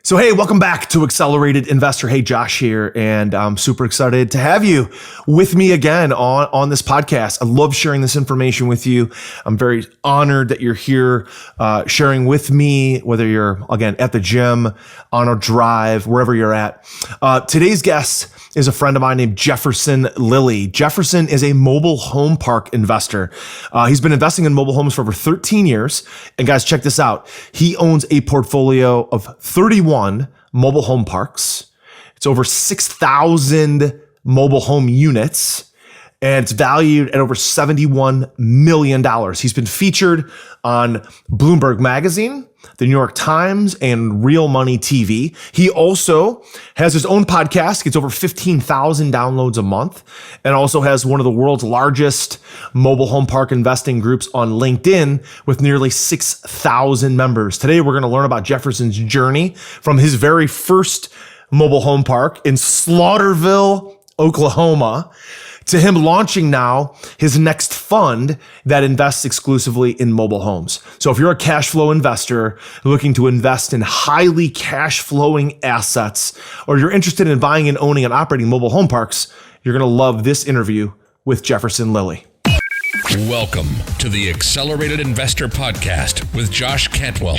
So, hey, welcome back to Accelerated Investor. Hey, Josh here, and I'm super excited to have you with me again on this podcast. I love sharing this information with you. I'm very honored that you're here sharing with me, whether you're, again, at the gym, on a drive, wherever you're at. Today's guest is a friend of mine named Jefferson Lilly. Jefferson is a mobile home park investor. He's been investing in mobile homes for over 13 years. And guys, check this out. He owns a portfolio of 31 mobile home parks. It's over 6,000 mobile home units, and it's valued at over $71 million. He's been featured on Bloomberg Magazine, the New York Times, and Real Money TV. He also has his own podcast, gets over 15,000 downloads a month, and also has one of the world's largest mobile home park investing groups on LinkedIn with nearly 6,000 members. Today, we're going to learn about Jefferson's journey from his very first mobile home park in Slaughterville, Oklahoma, to him launching now his next fund that invests exclusively in mobile homes. So if you're a cash flow investor looking to invest in highly cash flowing assets, or you're interested in buying and owning and operating mobile home parks, you're going to love this interview with Jefferson Lilly. Welcome to the Accelerated Investor Podcast with Josh Cantwell.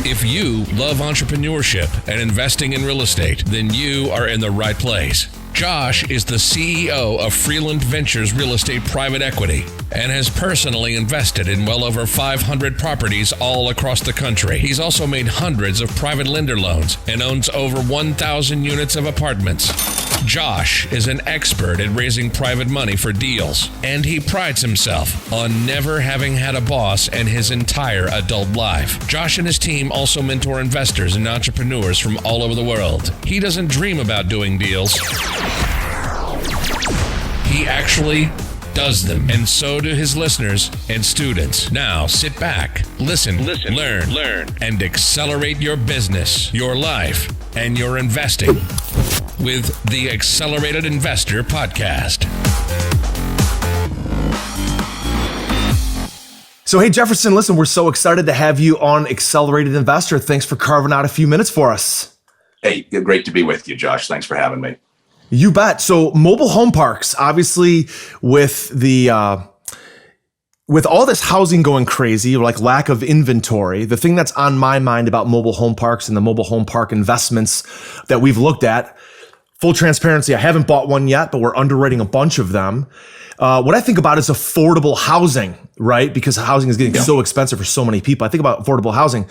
If you love entrepreneurship and investing in real estate, then you are in the right place. Josh is the CEO of Freeland Ventures Real Estate Private Equity and has personally invested in well over 500 properties all across the country. He's also made hundreds of private lender loans and owns over 1,000 units of apartments. Josh is an expert at raising private money for deals, and he prides himself on never having had a boss in his entire adult life. Josh and his team also mentor investors and entrepreneurs from all over the world. He doesn't dream about doing deals. He actually does them, and so do his listeners and students. Now sit back, listen, learn, and accelerate your business, your life, and your investing with the Accelerated Investor Podcast. So, hey, Jefferson, listen, we're so excited to have you on Accelerated Investor. Thanks for carving out a few minutes for us. Hey, great to be with you, Josh. Thanks for having me. You bet. So mobile home parks, obviously with with all this housing going crazy, like lack of inventory, the thing that's on my mind about mobile home parks and the mobile home park investments that we've looked at, full transparency, I haven't bought one yet, but we're underwriting a bunch of them. What I think about is affordable housing, right? Because housing is getting so expensive for so many people. I think about affordable housing.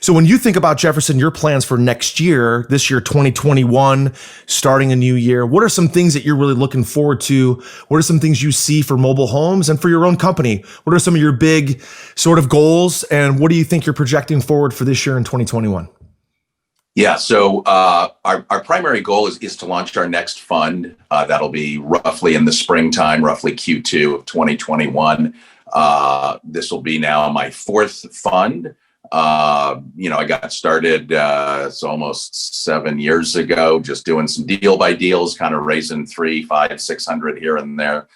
So when you think about, Jefferson, your plans for next year, this year, 2021, starting a new year, what are some things that you're really looking forward to? What are some things you see for mobile homes and for your own company? What are some of your big sort of goals? And what do you think you're projecting forward for this year in 2021? Yeah, so our primary goal is to launch our next fund. That'll be roughly in the springtime, roughly Q2 of 2021. This will be now my fourth fund. I got started it's almost 7 years ago, just doing some deal by deals, kind of raising 300, 500, 600 here and there.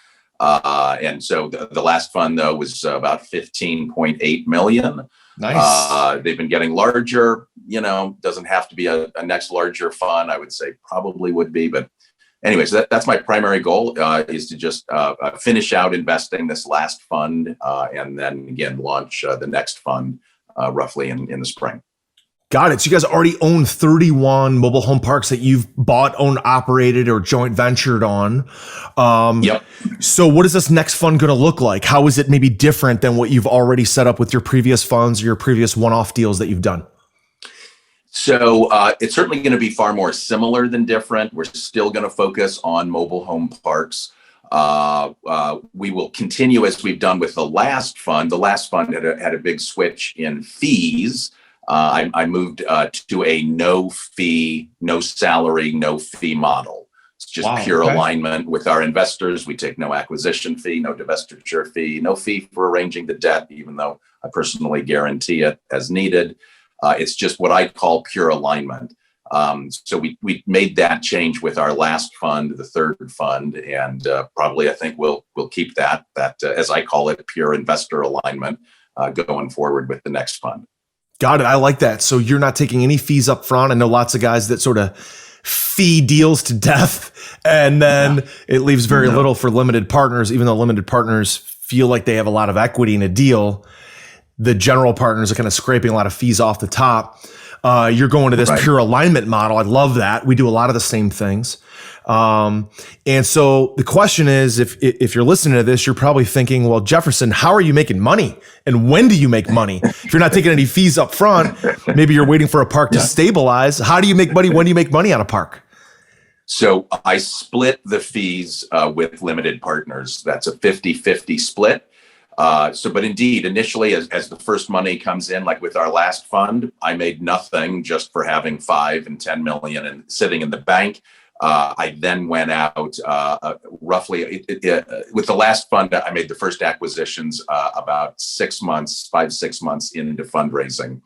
And so the last fund, though, was about 15.8 million. Nice. They've been getting larger, doesn't have to be a next larger fund. I would say probably would be. But anyways, that's my primary goal is to just finish out investing this last fund and then again, launch the next fund roughly in the spring. Got it. So you guys already own 31 mobile home parks that you've bought, owned, operated, or joint ventured on. Yep. So what is this next fund going to look like? How is it maybe different than what you've already set up with your previous funds or your previous one-off deals that you've done? So it's certainly going to be far more similar than different. We're still going to focus on mobile home parks. We will continue as we've done with the last fund. The last fund had a big switch in fees. I moved to a no fee, no salary, no fee model. It's just pure alignment with our investors. We take no acquisition fee, no divestiture fee, no fee for arranging the debt, even though I personally guarantee it as needed. It's just what I call pure alignment. So we made that change with our last fund, the third fund, and probably I think we'll keep that as I call it, pure investor alignment going forward with the next fund. Got it. I like that. So you're not taking any fees up front. I know lots of guys that sort of fee deals to death, and then it leaves very little for limited partners, even though limited partners feel like they have a lot of equity in a deal. The general partners are kind of scraping a lot of fees off the top. You're going to this pure alignment model. I love that. We do a lot of the same things. And so the question is, if you're listening to this, you're probably thinking, well, Jefferson, how are you making money? And when do you make money? If you're not taking any fees up front, maybe you're waiting for a park to stabilize. How do you make money? When do you make money on a park? So I split the fees with limited partners. That's a 50-50 split. But indeed, initially, as the first money comes in, like with our last fund, I made nothing just for having 5 and 10 million and sitting in the bank. I then went out roughly with the last fund. I made the first acquisitions about 6 months, 5-6 months into fundraising.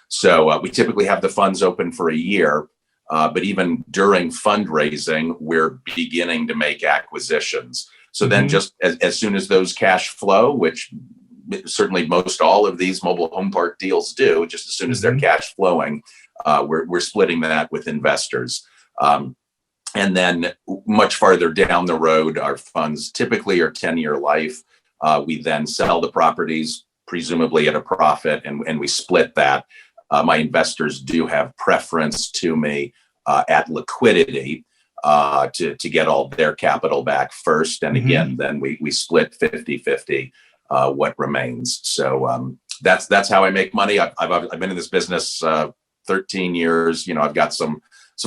So we typically have the funds open for a year, but even during fundraising, we're beginning to make acquisitions. So then just as soon as those cash flow, which certainly most all of these mobile home park deals do, just as soon as they're cash flowing, we're splitting that with investors. And then much farther down the road, our funds typically are 10-year life. We then sell the properties, presumably at a profit, and we split that. My investors do have preference to me at liquidity. To get all their capital back first. And again, then we split 50-50 what remains. So that's how I make money. I've been in this business 13 years. I've got some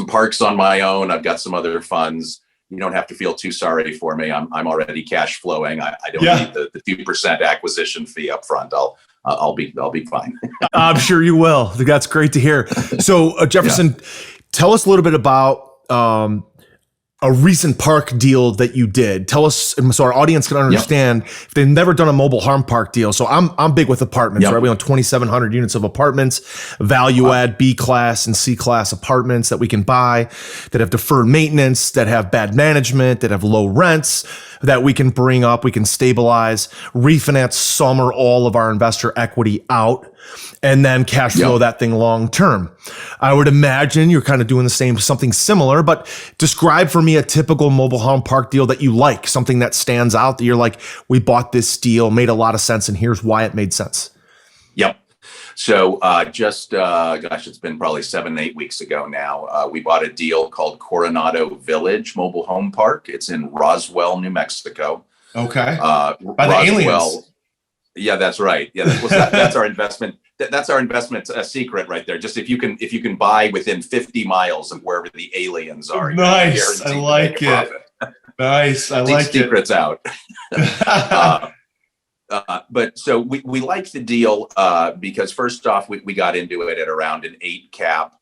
parks on my own. I've got some other funds. You don't have to feel too sorry for me. I'm already cash flowing. I don't need the few percent acquisition fee up front. I'll be fine. I'm sure you will. That's great to hear. So Jefferson, tell us a little bit about a recent park deal that you did. Tell us, so our audience can understand if they've never done a mobile home park deal. So I'm big with apartments, right? We own 2,700 units of apartments, value add B class and C class apartments that we can buy, that have deferred maintenance, that have bad management, that have low rents, that we can bring up, we can stabilize, refinance some or all of our investor equity out, and then cash flow that thing long term. I would imagine you're kind of doing the same, something similar, but describe for me a typical mobile home park deal that you like, something that stands out that you're like, we bought this deal, made a lot of sense, and here's why it made sense. Yep. So it's been probably 7-8 weeks ago now. We bought a deal called Coronado Village Mobile Home Park. It's in Roswell, New Mexico. Okay. By the aliens. Yeah, that's right. Yeah, that's our investment. That's our investment secret right there. Just if you can buy within 50 miles of wherever the aliens are. Nice. I like it. Nice. I like it. Secrets out. But so we liked the deal because first off, we got into it at around an 8 cap,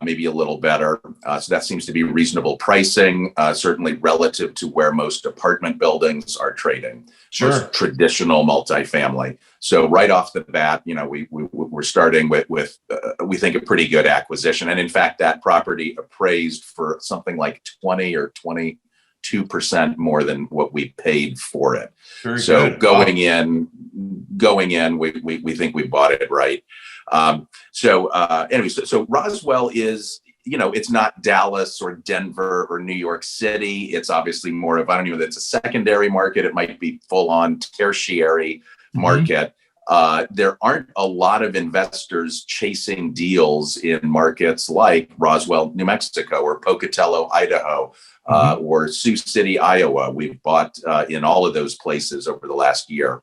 maybe a little better. So that seems to be reasonable pricing, certainly relative to where most apartment buildings are trading. Sure. Most traditional multifamily. So right off the bat, we're starting with we think a pretty good acquisition. And in fact, that property appraised for something like 20 or 22% more than what we paid for it. Very so good. Going in, we think we bought it right. So Roswell is, it's not Dallas or Denver or New York City. It's obviously more of, I don't know, it's a secondary market. It might be full on tertiary market. There aren't a lot of investors chasing deals in markets like Roswell, New Mexico, or Pocatello, Idaho, or Sioux City, Iowa. We've bought in all of those places over the last year.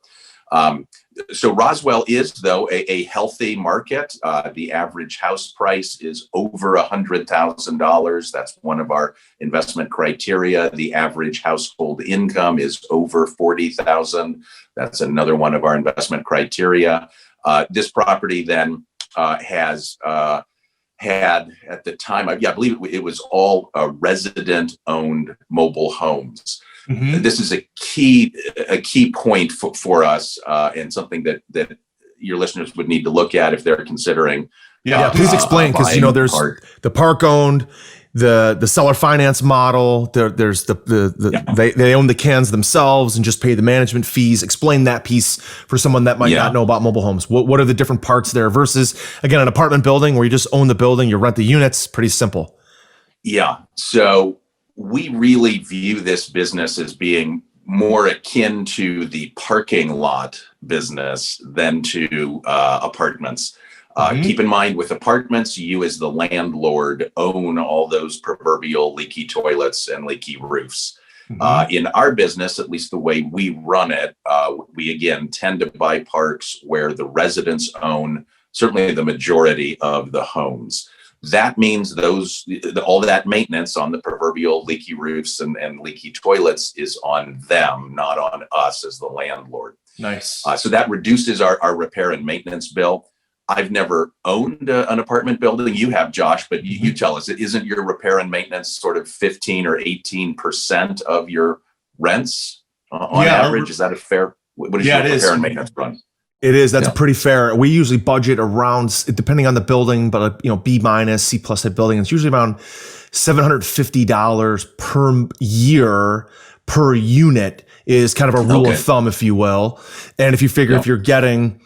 So Roswell is, though, a healthy market. The average house price is over $100,000. That's one of our investment criteria. The average household income is over $40,000. That's another one of our investment criteria. This property then has had at the time, I believe it was all resident-owned mobile homes. This is a key point for us, and something that your listeners would need to look at if they're considering. Please explain, because there's the park owned, the seller finance model. There's they own the cans themselves and just pay the management fees. Explain that piece for someone that might not know about mobile homes. What are the different parts there versus, again, an apartment building where you just own the building, you rent the units? Pretty simple. Yeah. So we really view this business as being more akin to the parking lot business than to apartments. Keep in mind, with apartments, you as the landlord own all those proverbial leaky toilets and leaky roofs. In our business, at least the way we run it, we again tend to buy parks where the residents own certainly the majority of the homes. That means all that maintenance on the proverbial leaky roofs and leaky toilets is on them, not on us as the landlord. Nice. So that reduces our repair and maintenance bill. I've never owned an apartment building. You have, Josh, but you tell us, isn't your repair and maintenance sort of 15 or 18% of your rents on average? Is that a fair? What is your repair and maintenance run? It is. That's pretty fair. We usually budget around, depending on the building, but B minus, C plus type building. It's usually around $750 per year per unit is kind of a rule of thumb, if you will. And if you figure if you're getting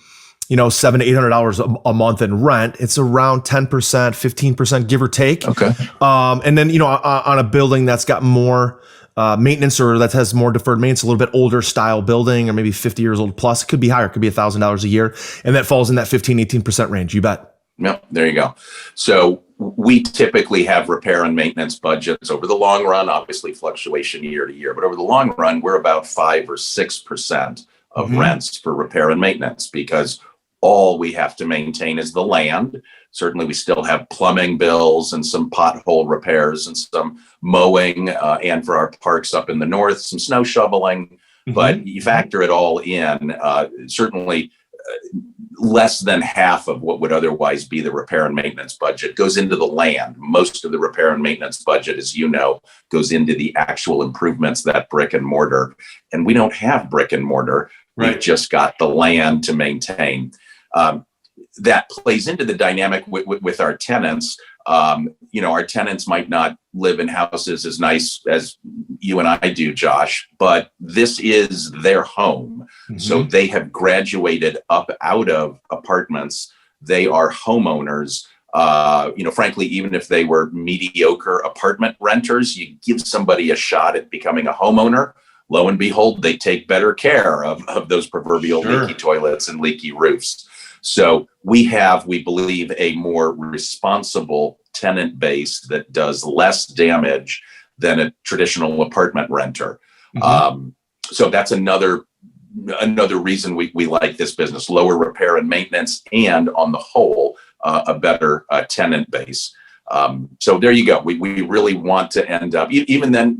$700 to $800 a month in rent, it's around 10%, 15%, give or take. Okay. And then, on a building that's got more maintenance or that has more deferred maintenance, a little bit older style building or maybe 50 years old plus, it could be higher. It could be $1,000 a year. And that falls in that 15, 18% range. You bet. Yep. There you go. So we typically have repair and maintenance budgets over the long run, obviously fluctuation year to year, but over the long run, we're about 5 or 6% of rents for repair and maintenance because all we have to maintain is the land. Certainly, we still have plumbing bills and some pothole repairs and some mowing, and for our parks up in the north, some snow shoveling. But you factor it all in, certainly less than half of what would otherwise be the repair and maintenance budget goes into the land. Most of the repair and maintenance budget, as you know, goes into the actual improvements, that brick and mortar. And we don't have brick and mortar. Right. We've just got the land to maintain. That plays into the dynamic with our tenants. Our tenants might not live in houses as nice as you and I do, Josh, but this is their home. So they have graduated up out of apartments. They are homeowners. Frankly, even if they were mediocre apartment renters, you give somebody a shot at becoming a homeowner. Lo and behold, they take better care of those proverbial leaky toilets and leaky roofs. So we believe, a more responsible tenant base that does less damage than a traditional apartment renter. So that's another reason we like this business: lower repair and maintenance, and on the whole, a better tenant base. So there you go. We really want to end up, even then,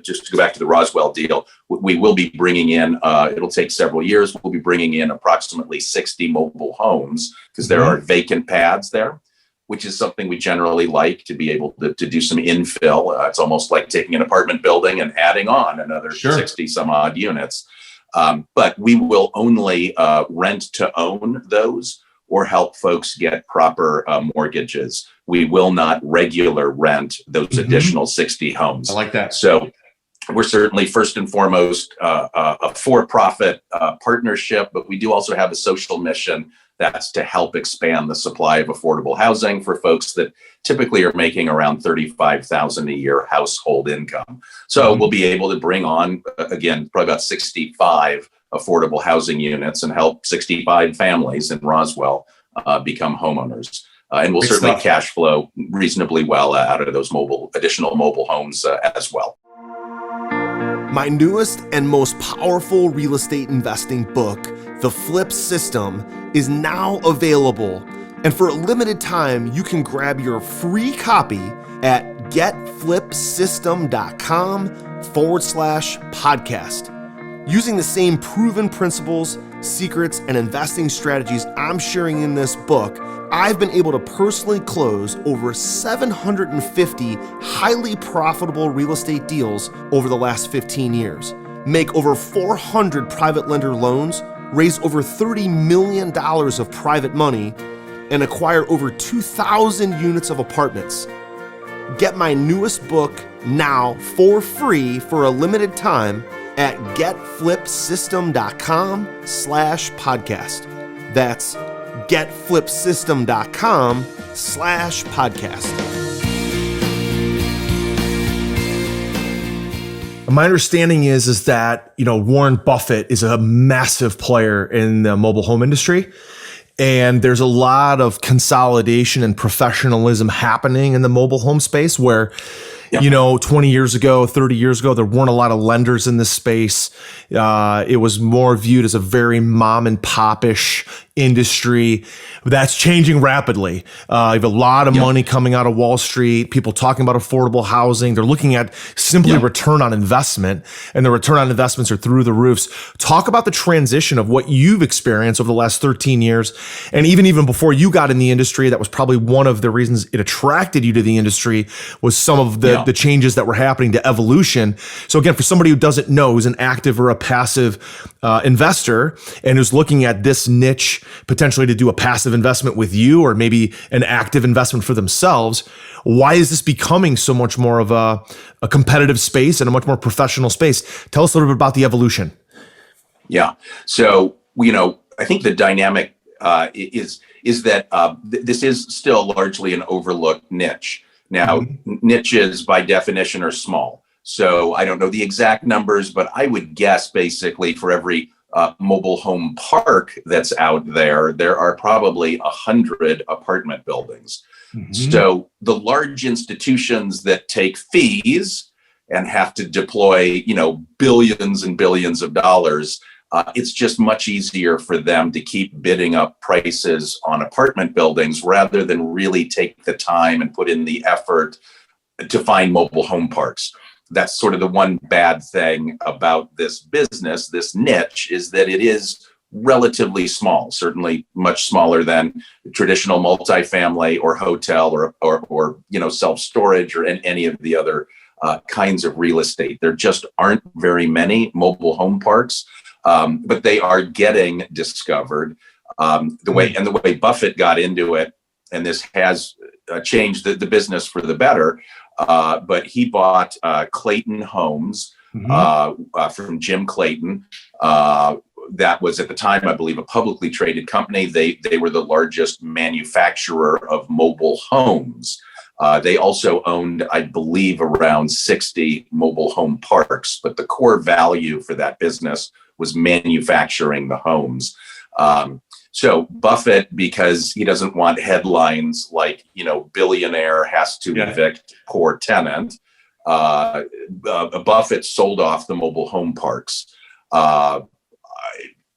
just to go back to the Roswell deal, we will be bringing in, it'll take several years, we'll be bringing in approximately 60 mobile homes because there are vacant pads there, which is something we generally like to be able to do some infill. It's almost like taking an apartment building and adding on another 60 some odd units. But we will only rent to own those or help folks get proper mortgages. We will not regular rent those additional 60 homes. I like that. So we're certainly first and foremost a for-profit partnership, but we do also have a social mission that's to help expand the supply of affordable housing for folks that typically are making around $35,000 a year household income. So we'll be able to bring on, again, probably about 65 affordable housing units and help 65 families in Roswell become homeowners. And we'll certainly cash flow reasonably well out of those additional mobile homes as well. My newest and most powerful real estate investing book, The Flip System, is now available. And for a limited time, you can grab your free copy at getflipsystem.com/podcast. Using the same proven principles, secrets, and investing strategies I'm sharing in this book, I've been able to personally close over 750 highly profitable real estate deals over the last 15 years, make over 400 private lender loans, raise over $30 million of private money, and acquire over 2,000 units of apartments. Get my newest book now for free for a limited time at getflipsystem.com/podcast. That's getflipsystem.com/podcast. My understanding is that, Warren Buffett is a massive player in the mobile home industry. And there's a lot of consolidation and professionalism happening in the mobile home space where, 20 years ago, 30 years ago, there weren't a lot of lenders in this space. It was more viewed as a very mom and pop-ish industry. That's changing rapidly. You have a lot of money coming out of Wall Street, people talking about affordable housing. They're looking at simply return on investment, and the return on investments are through the roofs. Talk about the transition of what you've experienced over the last 13 years. And even before you got in the industry, that was probably one of the reasons it attracted you to the industry, was some of the changes that were happening to evolution. So again, for somebody who doesn't know, who's an active or a passive investor and who's looking at this niche potentially to do a passive investment with you or maybe an active investment for themselves, why is this becoming so much more of a competitive space and a much more professional space? Tell us a little bit about the evolution. Yeah. So, I think the dynamic is that this is still largely an overlooked niche. Now, niches by definition are small. So I don't know the exact numbers, but I would guess basically for every mobile home park that's out there, there are probably 100 apartment buildings. So the large institutions that take fees and have to deploy, billions and billions of dollars, it's just much easier for them to keep bidding up prices on apartment buildings rather than really take the time and put in the effort to find mobile home parks. That's sort of the one bad thing about this business, this niche, is that it is relatively small, certainly much smaller than traditional multifamily or hotel or self-storage or any of the other kinds of real estate. There just aren't very many mobile home parks. But they are getting discovered. The way Buffett got into it, and this has changed the business for the better. But he bought Clayton Homes from Jim Clayton. That was at the time, I believe, a publicly traded company. They were the largest manufacturer of mobile homes. They also owned, I believe, around 60 mobile home parks. But the core value for that business was manufacturing the homes. So Buffett, because he doesn't want headlines like, billionaire has to evict poor tenant, Buffett sold off the mobile home parks.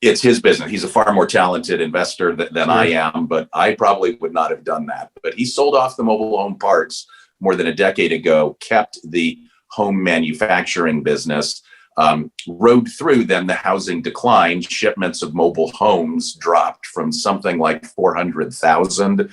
It's his business. He's a far more talented investor than I am, but I probably would not have done that. But he sold off the mobile home parks more than a decade ago, kept the home manufacturing business. Rode through, then the housing declined. Shipments of mobile homes dropped from something like 400,000 in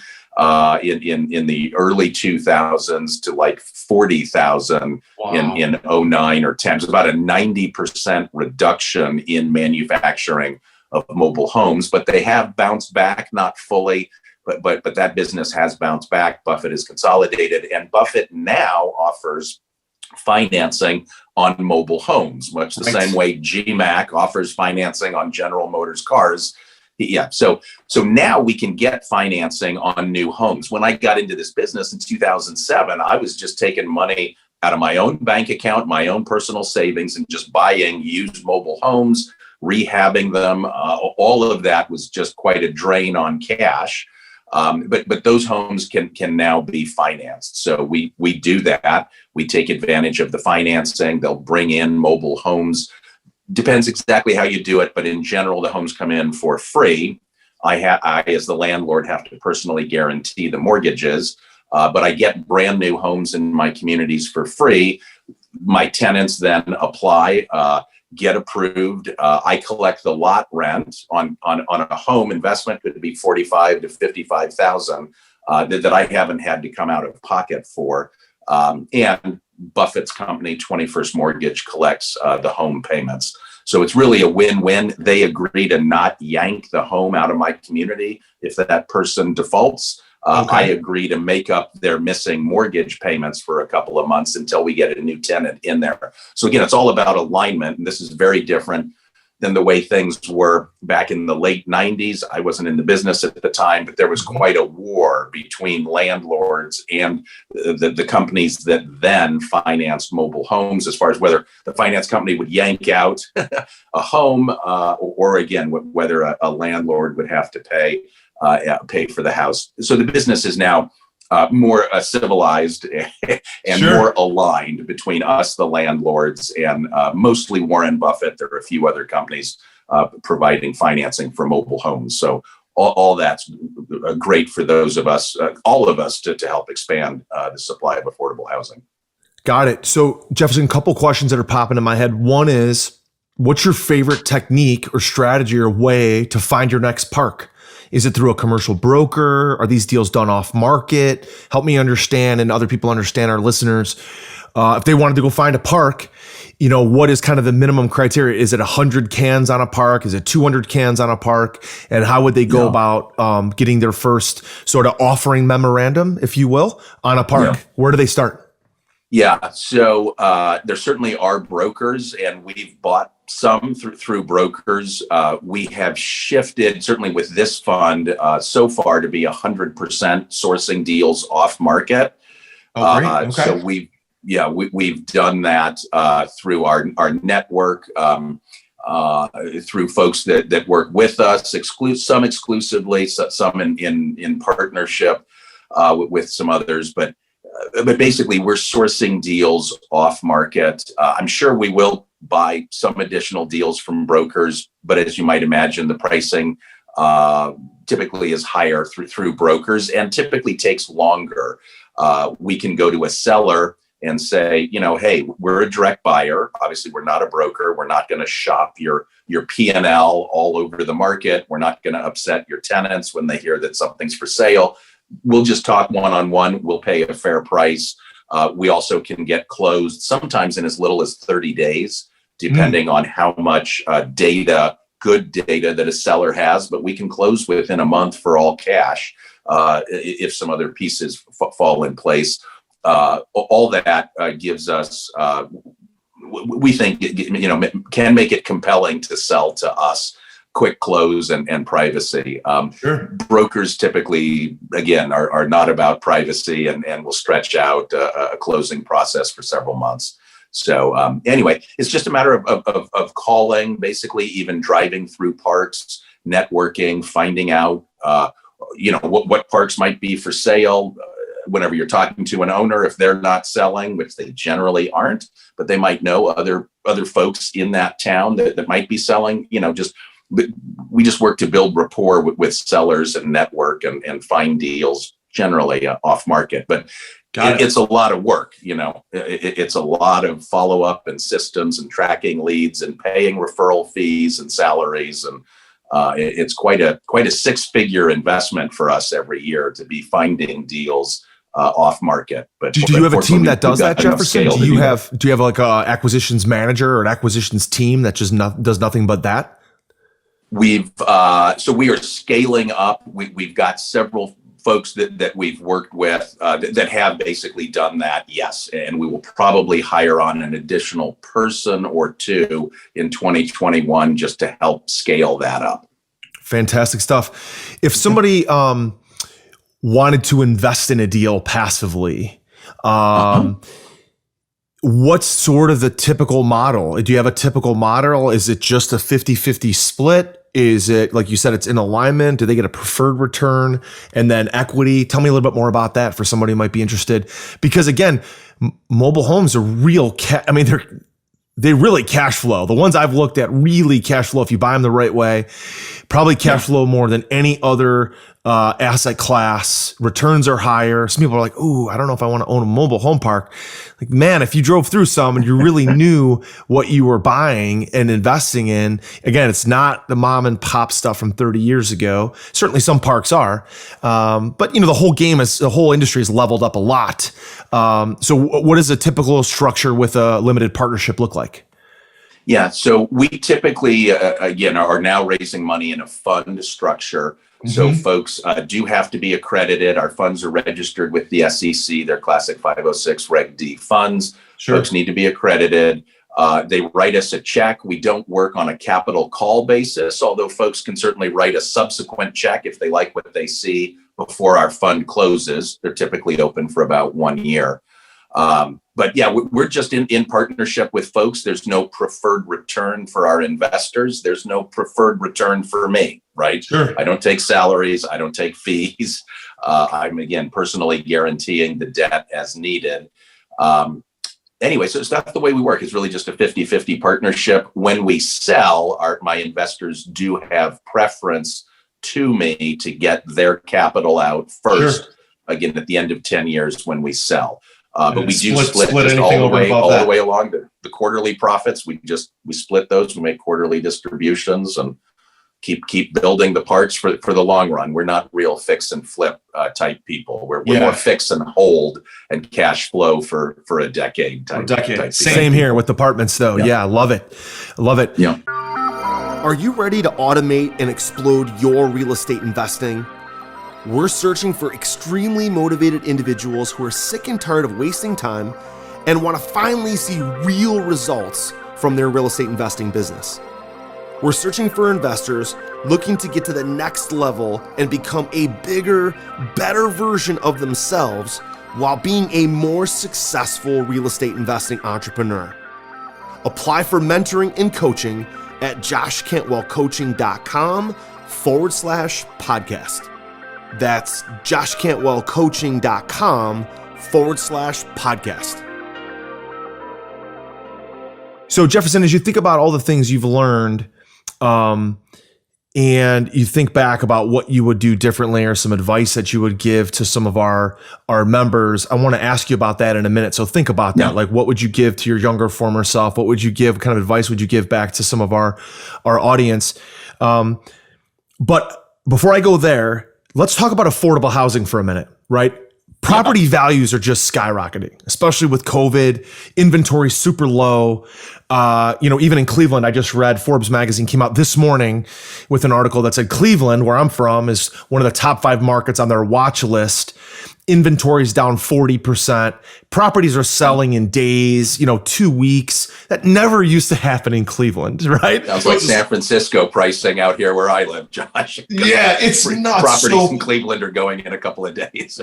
the early 2000s to like 40,000 in 09 or 10. It's about a 90% reduction in manufacturing of mobile homes, but they have bounced back, not fully, but that business has bounced back. Buffett is consolidated, and Buffett now offers financing on mobile homes, much the same way GMAC offers financing on General Motors cars. So now we can get financing on new homes. When I got into this business in 2007, I was just taking money out of my own bank account, my own personal savings, and just buying used mobile homes, rehabbing them. All of that was just quite a drain on cash. But those homes can now be financed. So we do that. We take advantage of the financing. They'll bring in mobile homes. Depends exactly how you do it, but in general, the homes come in for free. I, as the landlord, have to personally guarantee the mortgages, but I get brand new homes in my communities for free. My tenants then apply, get approved. I collect the lot rent on a home investment, could be 45 to 55,000 that I haven't had to come out of pocket for. And Buffett's company, 21st Mortgage, collects the home payments. So it's really a win-win. They agree to not yank the home out of my community if that person defaults. I agree to make up their missing mortgage payments for a couple of months until we get a new tenant in there. So again, it's all about alignment, and this is very different than the way things were back in the late 90s. I wasn't in the business at the time, but there was quite a war between landlords and the companies that then financed mobile homes, as far as whether the finance company would yank out a home or again, whether a landlord would have to pay for the house. So the business is now more civilized and more aligned between us, the landlords, and mostly Warren Buffett. There are a few other companies providing financing for mobile homes. So all that's great for those of us, all of us, to help expand the supply of affordable housing. Got it. So Jefferson, a couple questions that are popping in my head. One is, what's your favorite technique or strategy or way to find your next park? Is it through a commercial broker? Are these deals done off market? Help me understand, and other people understand, our listeners. If they wanted to go find a park, what is kind of the minimum criteria? Is it 100 cans on a park? Is it 200 cans on a park? And how would they go about getting their first sort of offering memorandum, if you will, on a park? Yeah. Where do they start? Yeah, so there certainly are brokers, and we've bought some through brokers. We have shifted, certainly with this fund, so far to be 100% sourcing deals off market. Oh, great. Okay. So we've done that through our network, through folks that work with us, some exclusively, some in partnership with some others, but basically we're sourcing deals off market. I'm sure we will buy some additional deals from brokers, but as you might imagine, the pricing typically is higher through brokers and typically takes longer. We can go to a seller and say, hey, we're a direct buyer. Obviously, we're not a broker. We're not going to shop your P&L all over the market. We're not going to upset your tenants when they hear that something's for sale. We'll just talk one-on-one. We'll pay a fair price. We also can get closed sometimes in as little as 30 days, depending on how much good data that a seller has. But we can close within a month for all cash if some other pieces fall in place. All that gives us, we think, can make it compelling to sell to us. Quick close and privacy. Brokers typically, again, are not about privacy and will stretch out a closing process for several months. So anyway, it's just a matter of calling, basically, even driving through parks, networking, finding out, what parks might be for sale. Whenever you're talking to an owner, if they're not selling, which they generally aren't, but they might know other folks in that town that might be selling, we just work to build rapport with sellers and network and find deals generally off market. But it's a lot of work. It's a lot of follow up and systems and tracking leads and paying referral fees and salaries. And it's quite a 6-figure investment for us every year to be finding deals off market. But do you have a team that does that, Jefferson? Do you have like a acquisitions manager or an acquisitions team that just does nothing but that? So we are scaling up. We've got several folks that we've worked with that have basically done that. Yes. And we will probably hire on an additional person or two in 2021 just to help scale that up. Fantastic stuff. If somebody wanted to invest in a deal passively, what's sort of the typical model? Do you have a typical model? Is it just a 50-50 split? Is it, like you said, it's in alignment? Do they get a preferred return and then equity? Tell me a little bit more about that for somebody who might be interested. Because again, mobile homes are real. They really cash flow. The ones I've looked at really cash flow if you buy them the right way. Probably cash flow more than any other asset class. Returns are higher. Some people are like, "Ooh, I don't know if I want to own a mobile home park." Like, man, if you drove through some and you really knew what you were buying and investing in, again, it's not the mom and pop stuff from 30 years ago. Certainly some parks are. But the whole industry has leveled up a lot. So what does a typical structure with a limited partnership look like? Yeah, so we typically, again, are now raising money in a fund structure. So folks do have to be accredited. Our funds are registered with the SEC. They're classic 506 Reg D funds. Sure. Folks need to be accredited. They write us a check. We don't work on a capital call basis, although folks can certainly write a subsequent check if they like what they see before our fund closes. They're typically open for about 1 year. But yeah, we're just in partnership with folks. There's no preferred return for our investors. There's no preferred return for me, right? Sure. I don't take salaries. I don't take fees. I'm, again, personally guaranteeing the debt as needed. Anyway, so it's not the way we work. It's really just a 50-50 partnership. When we sell, my investors do have preference to me to get their capital out first, Sure. again, at the end of 10 years when we sell. But we do split split just anything all the way that. along the quarterly profits. We split those. We make quarterly distributions and keep building the parts for the long run. We're not real fix and flip type people. We're more fix and hold and cash flow for a decade type. Same here with apartments though. Yeah, I love it. Yeah. Are you ready to automate and explode your real estate investing? We're searching for extremely motivated individuals who are sick and tired of wasting time and want to finally see real results from their real estate investing business. We're searching for investors looking to get to the next level and become a bigger, better version of themselves while being a more successful real estate investing entrepreneur. Apply for mentoring and coaching at joshcantwellcoaching.com/podcast. That's joshcantwellcoaching.com/podcast. So Jefferson, as you think about all the things you've learned, and you think back about what you would do differently or some advice that you would give to some of our members, I want to ask you about that in a minute. So think about that. Like, what would you give to your younger former self? What would you give? What kind of advice would you give back to some of our audience? But before I go there, let's talk about affordable housing for a minute, right? Property values are just skyrocketing, especially with COVID. Inventory super low. Even in Cleveland, I just read Forbes magazine came out this morning with an article that said Cleveland, where I'm from, is one of the top 5 markets on their watch list. Inventory's down 40%. Properties are selling in days, 2 weeks. That never used to happen in Cleveland, right? Sounds like San Francisco pricing out here where I live, Josh. Yeah, it's nuts. Properties in Cleveland are going in a couple of days.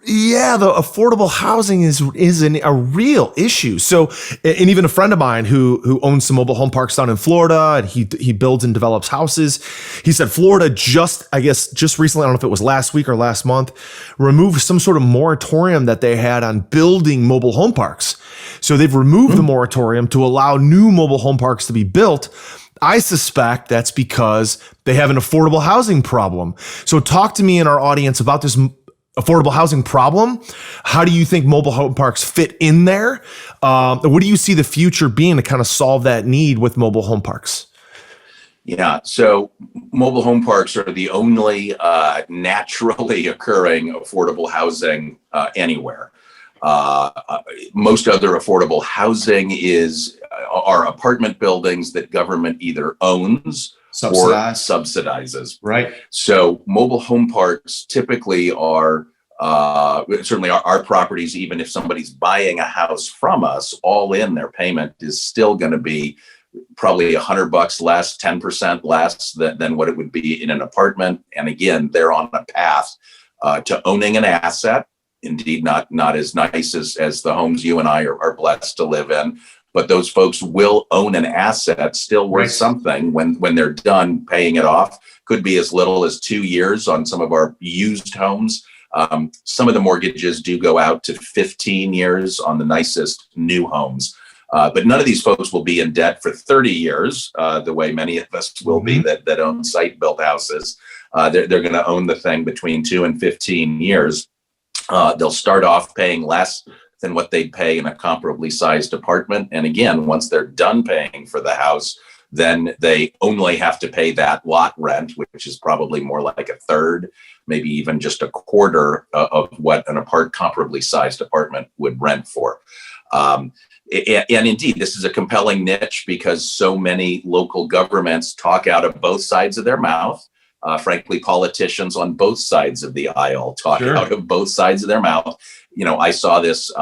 Yeah, the affordable housing is a real issue. So, and even a friend of mine who owns some mobile home parks down in Florida, and he builds and develops houses. He said Florida just recently, I don't know if it was last week or last month, removed some sort of moratorium that they had on building mobile home parks. So they've removed the moratorium to allow new mobile home parks to be built. I suspect that's because they have an affordable housing problem. So talk to me and our audience about this affordable housing problem. How do you think mobile home parks fit in there? What do you see the future being to kind of solve that need with mobile home parks? Yeah, so mobile home parks are the only naturally occurring affordable housing anywhere. Most other affordable housing are apartment buildings that government either owns or subsidizes. Right. So mobile home parks typically are certainly our properties. Even if somebody's buying a house from us, all in, their payment is still going to be probably $100 less, 10% less than what it would be in an apartment. And again, they're on a path to owning an asset. Indeed, not as nice as the homes you and I are blessed to live in. But those folks will own an asset still worth something when they're done paying it off. Could be as little as 2 years on some of our used homes. Some of the mortgages do go out to 15 years on the nicest new homes. But none of these folks will be in debt for 30 years, the way many of us will be that own site-built houses. They're going to own the thing between 2 and 15 years. They'll start off paying less than what they'd pay in a comparably sized apartment. And again, once they're done paying for the house, then they only have to pay that lot rent, which is probably more like a third, maybe even just a quarter of what an comparably sized apartment would rent for. And indeed, this is a compelling niche because so many local governments talk out of both sides of their mouth frankly, politicians on both sides of the aisle talk out of both sides of their mouth. I saw this,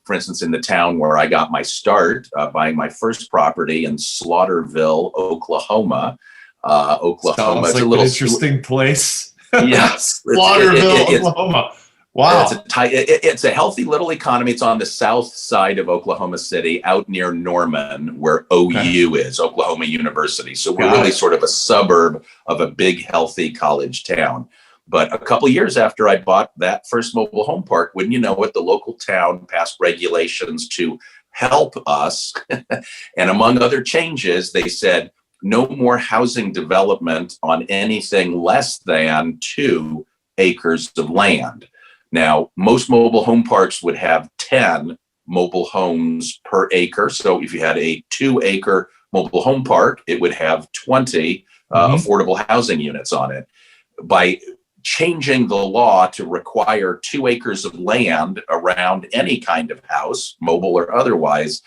for instance, in the town where I got my start, buying my first property in Slaughterville, Oklahoma. Oklahoma. Sounds it's like a little an interesting place. Yes, Slaughterville, Oklahoma. Wow. It's a healthy little economy. It's on the south side of Oklahoma City, out near Norman, where OU is, Oklahoma University. So we're really sort of a suburb of a big, healthy college town. But a couple of years after I bought that first mobile home park, wouldn't you know it, the local town passed regulations to help us. And among other changes, they said no more housing development on anything less than 2 acres of land. Now, most mobile home parks would have 10 mobile homes per acre. So if you had a 2-acre mobile home park, it would have 20 affordable housing units on it. By changing the law to require 2 acres of land around any kind of house, mobile or otherwise,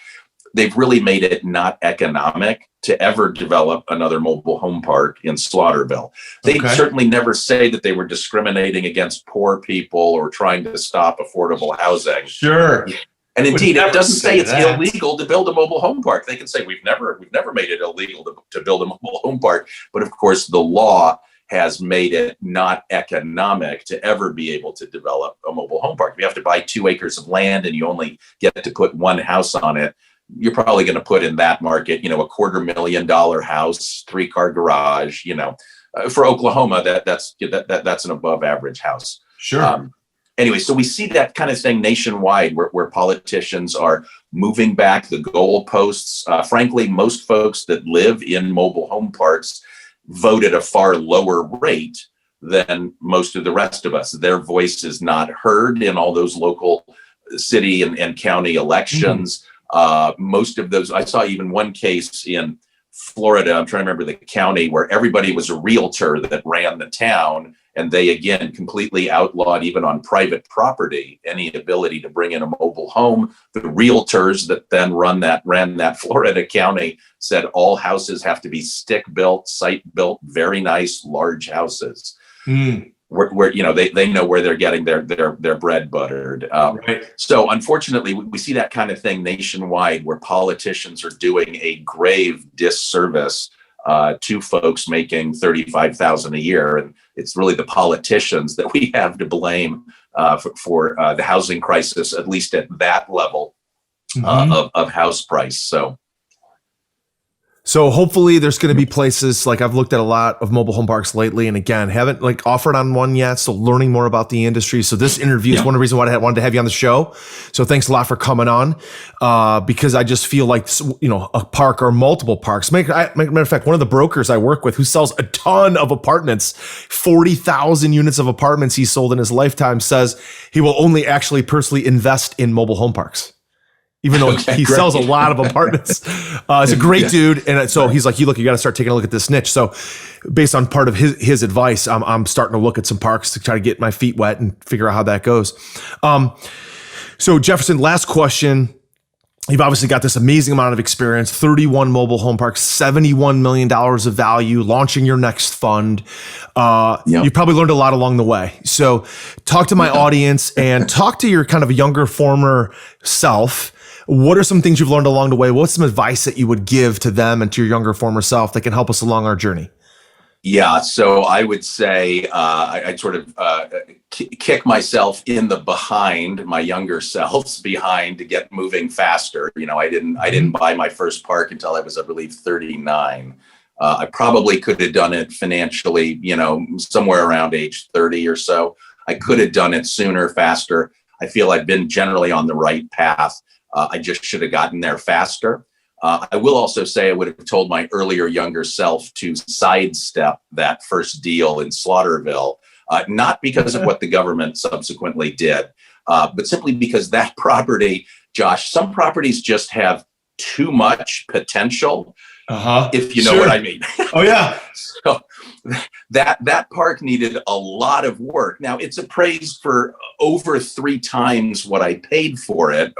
they've really made it not economic to ever develop another mobile home park in Slaughterville. They certainly never say that they were discriminating against poor people or trying to stop affordable housing. Sure. And indeed, it doesn't say it's illegal to build a mobile home park. They can say we've never made it illegal to build a mobile home park. But of course, the law has made it not economic to ever be able to develop a mobile home park. If you have to buy 2 acres of land and you only get to put 1 house on it, you're probably going to put in that market, a $250,000 house, 3-car garage. For Oklahoma, that's an above average house. Sure. Anyway, so we see that kind of thing nationwide, where politicians are moving back the goalposts. Frankly, most folks that live in mobile home parks vote at a far lower rate than most of the rest of us. Their voice is not heard in all those local city and county elections. Most of those, I saw even one case in Florida, I'm trying to remember the county, where everybody was a realtor that ran the town. And they, again, completely outlawed, even on private property, any ability to bring in a mobile home. The realtors that then ran that Florida county said all houses have to be stick-built, site-built, very nice, large houses. Where they know where they're getting their bread buttered. So unfortunately, we see that kind of thing nationwide, where politicians are doing a grave disservice to folks making $35,000 a year, and it's really the politicians that we have to blame for the housing crisis, at least at that level of house price. So hopefully there's going to be places, like I've looked at a lot of mobile home parks lately, and again, haven't offered on one yet. So learning more about the industry. So this interview is one of the reasons why I wanted to have you on the show. So thanks a lot for coming on, because I just feel like, a park or multiple parks. Matter of fact, one of the brokers I work with, who sells a ton of apartments, 40,000 units of apartments he sold in his lifetime, says he will only actually personally invest in mobile home parks, even though he sells a lot of apartments. He's a great dude. And so he's like, you got to start taking a look at this niche. So based on part of his advice, I'm starting to look at some parks to try to get my feet wet and figure out how that goes. So Jefferson, last question. You've obviously got this amazing amount of experience, 31 mobile home parks, $71 million of value, launching your next fund. You've probably learned a lot along the way. So talk to my audience and talk to your kind of younger former self. What are some things you've learned along the way? What's some advice that you would give to them and to your younger former self that can help us along our journey? Yeah, so I would say I'd sort of kick myself in the behind, my younger selves behind, to get moving faster. I didn't buy my first park until I was, I believe, 39. I probably could have done it financially, somewhere around age 30 or so. I could have done it sooner, faster. I feel I've been generally on the right path. I just should have gotten there faster. I will also say I would have told my earlier younger self to sidestep that first deal in Slaughterville, not because of what the government subsequently did, but simply because that property, Josh, some properties just have too much potential, if you know what I mean. Oh, yeah. So that park needed a lot of work. Now, it's appraised for over 3 times what I paid for it,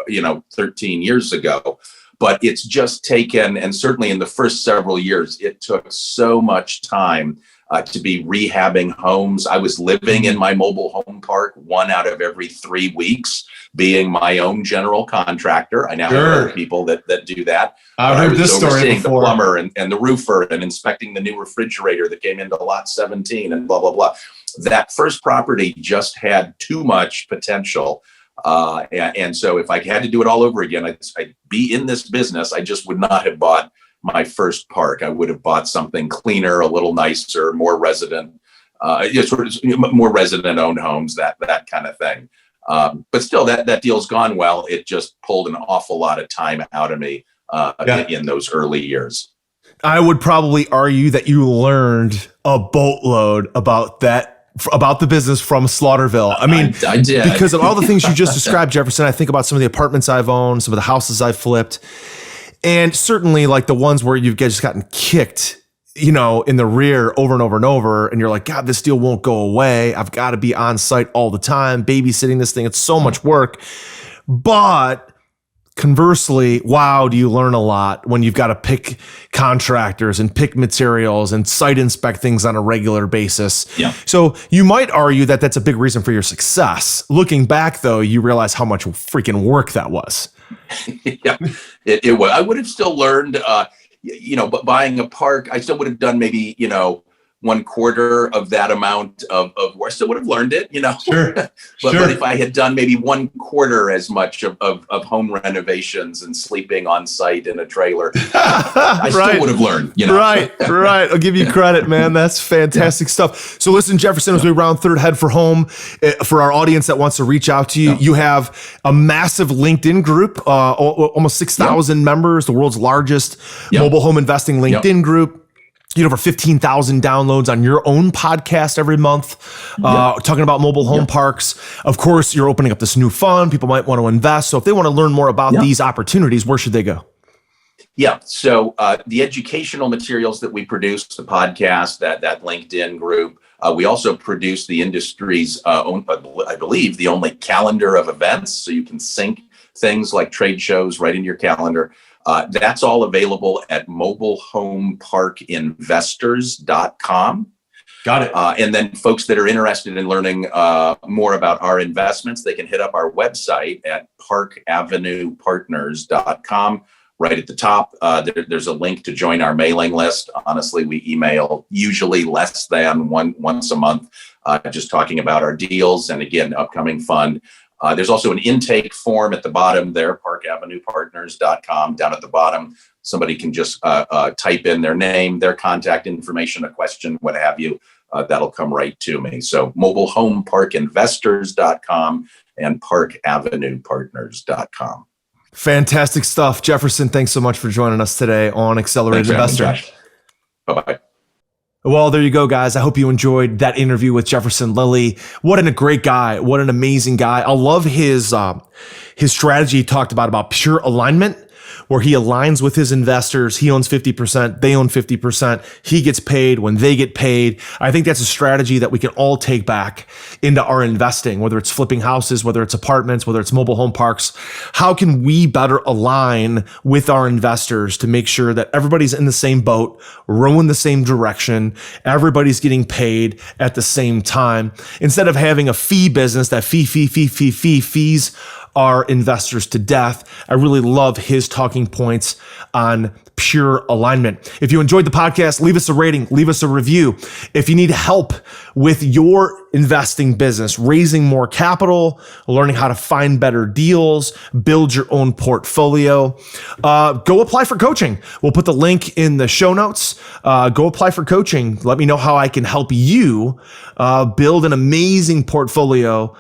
13 years ago. But it's just taken, and certainly in the first several years, it took so much time to be rehabbing homes. I was living in my mobile home park 1 out of every 3 weeks, being my own general contractor. I now have other people that do that. I've heard this story overseeing before. The plumber and the roofer and inspecting the new refrigerator that came into lot 17 and blah, blah, blah. That first property just had too much potential. And so if I had to do it all over again, I'd be in this business. I just would not have bought my first park. I would have bought something cleaner, a little nicer, more resident, more resident-owned homes, that kind of thing. But still, that deal's gone well. It just pulled an awful lot of time out of me in those early years. I would probably argue that you learned a boatload about the business from Slaughterville. I mean, I did. Because of all the things you just described, Jefferson. I think about some of the apartments I've owned, some of the houses I've flipped, and certainly like the ones where you've just gotten kicked, in the rear over and over and over. And you're like, God, this deal won't go away. I've got to be on site all the time, babysitting this thing. It's so much work. But conversely, wow, do you learn a lot when you've got to pick contractors and pick materials and site inspect things on a regular basis. Yeah. So you might argue that that's a big reason for your success. Looking back, though, you realize how much freaking work that was. Yeah, it was. I would have still learned, but buying a park, I still would have done maybe, 1/4 of that amount of work. I still would have learned it, Sure. But if I had done maybe 1/4 as much of home renovations and sleeping on site in a trailer, I still would have learned, Right. I'll give you credit, man. That's fantastic stuff. So listen, Jefferson, as we round third head for home, for our audience that wants to reach out to you, you have a massive LinkedIn group, almost 6,000 members, the world's largest mobile home investing LinkedIn group. You have over 15,000 downloads on your own podcast every month, talking about mobile home parks. Of course, you're opening up this new fund. People might want to invest. So if they want to learn more about these opportunities, where should they go? Yeah. So the educational materials that we produce, the podcast, that LinkedIn group, we also produce the industry's own, I believe, the only calendar of events. So you can sync things like trade shows right in your calendar. That's all available at mobilehomeparkinvestors.com. Got it. And then folks that are interested in learning more about our investments, they can hit up our website at parkavenuepartners.com. Right at the top, there's a link to join our mailing list. Honestly, we email usually less than once a month, just talking about our deals and, again, upcoming fund. There's also an intake form at the bottom there, parkavenuepartners.com. Down at the bottom, somebody can just type in their name, their contact information, a question, what have you. That'll come right to me. So mobilehomeparkinvestors.com and parkavenuepartners.com. Fantastic stuff. Jefferson, thanks so much for joining us today on Accelerated Investor. Bye-bye. Well, there you go, guys. I hope you enjoyed that interview with Jefferson Lilly. What a great guy. What an amazing guy. I love his strategy he talked about pure alignment, where he aligns with his investors. He owns 50%. They own 50%. He gets paid when they get paid. I think that's a strategy that we can all take back into our investing, whether it's flipping houses, whether it's apartments, whether it's mobile home parks. How can we better align with our investors to make sure that everybody's in the same boat, rowing the same direction, everybody's getting paid at the same time, instead of having a fee business that fees our investors to death. I really love his talking points on pure alignment. If you enjoyed the podcast, leave us a rating, leave us a review. If you need help with your investing business, raising more capital, learning how to find better deals, build your own portfolio, go apply for coaching. We'll put the link in the show notes. Go apply for coaching. Let me know how I can help you build an amazing portfolio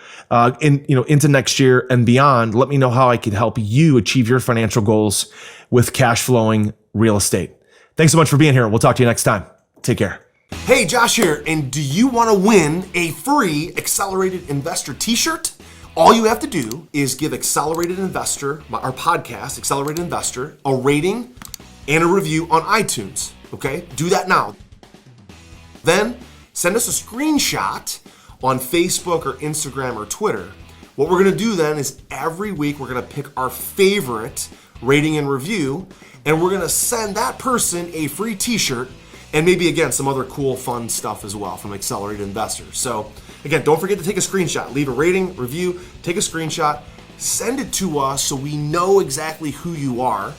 into next year and beyond. Let me know how I can help you achieve your financial goals with cash flowing real estate. Thanks so much for being here. We'll talk to you next time. Take care. Hey, Josh here, and do you want to win a free Accelerated Investor t-shirt? All you have to do is give Accelerated Investor, our podcast, Accelerated Investor, a rating and a review on iTunes, okay? Do that now. Then send us a screenshot on Facebook or Instagram or Twitter. What we're gonna do then is every week we're gonna pick our favorite rating and review, and we're gonna send that person a free t-shirt and maybe, again, some other cool, fun stuff as well from Accelerated Investors. So, again, don't forget to take a screenshot. Leave a rating, review, take a screenshot, send it to us so we know exactly who you are.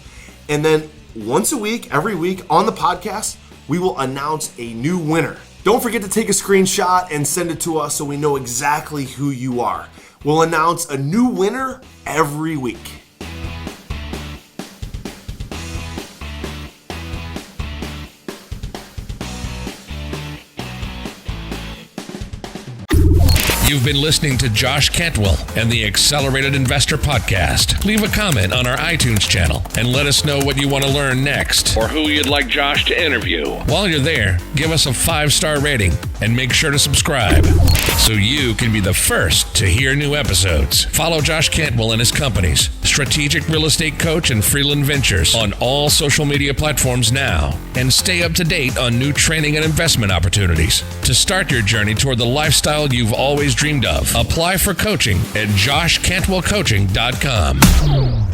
And then once a week, every week on the podcast, we will announce a new winner. Don't forget to take a screenshot and send it to us so we know exactly who you are. We'll announce a new winner every week. You've been listening to Josh Cantwell and the Accelerated Investor Podcast. Leave a comment on our iTunes channel and let us know what you want to learn next or who you'd like Josh to interview. While you're there, give us a 5-star rating and make sure to subscribe so you can be the first to hear new episodes. Follow Josh Cantwell and his companies, Strategic Real Estate Coach and Freeland Ventures, on all social media platforms now, and stay up to date on new training and investment opportunities. To start your journey toward the lifestyle you've always dreamed of, apply for coaching at joshcantwellcoaching.com.